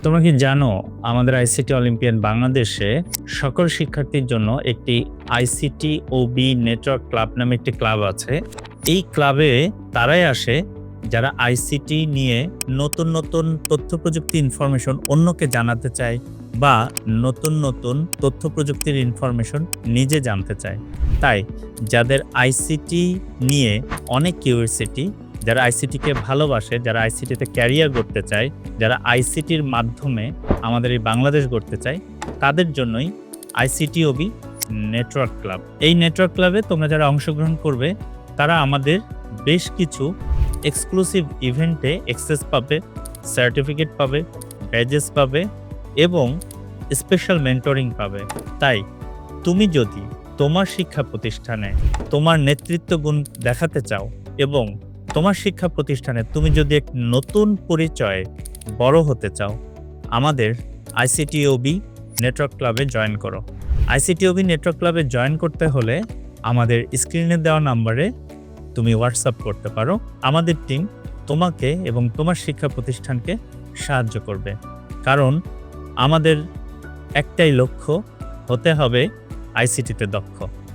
তোমরা কি জানো আমাদের আইসিটি অলিম্পিয়ান বাংলাদেশে সকল শিক্ষার্থীর জন্য একটি আইসিটি ওবি নেটওয়ার্ক ক্লাব নামে একটি ক্লাব আছে। এই ক্লাবে তারাই আসে যারা আইসিটি নিয়ে নতুন নতুন তথ্য প্রযুক্তি ইনফরমেশন অন্যকে জানাতে চায় বা নতুন নতুন তথ্য প্রযুক্তির ইনফরমেশন নিজে জানতে চায়। তাই যাদের আইসিটি নিয়ে অনেক কিউরিওসিটি, যারা আইসিটিকে ভালোবাসে, যারা আইসিটিতে ক্যারিয়ার করতে চায়, যারা আইসিটির মাধ্যমে আমাদের এই বাংলাদেশ গড়তে চায়, তাদের জন্যই আইসিটি ওবি নেটওয়ার্ক ক্লাব। এই নেটওয়ার্ক ক্লাবে তোমরা যারা অংশগ্রহণ করবে তারা আমাদের বেশ কিছু এক্সক্লুসিভ ইভেন্টে অ্যাক্সেস পাবে, সার্টিফিকেট পাবে, ব্যাজেস পাবে এবং স্পেশাল মেন্টরিং পাবে। তাই তুমি যদি তোমার শিক্ষা প্রতিষ্ঠানে তোমার নেতৃত্ব গুণ দেখাতে চাও এবং তোমার শিক্ষা প্রতিষ্ঠানে তুমি যদি এক নতুন পরিচয়ে বড় হতে চাও, আমাদের আইসিটি ওবি নেটওয়ার্ক ক্লাবে জয়েন করো। আইসিটি ওবি নেটওয়ার্ক ক্লাবে জয়েন করতে হলে আমাদের স্ক্রিনে দেওয়া নাম্বারে তুমি হোয়াটসঅ্যাপ করতে পারো। আমাদের টিম তোমাকে এবং তোমার শিক্ষা প্রতিষ্ঠানকে সাহায্য করবে, কারণ আমাদের একটাই লক্ষ্য, হতে হবে আইসিটিতে দক্ষ।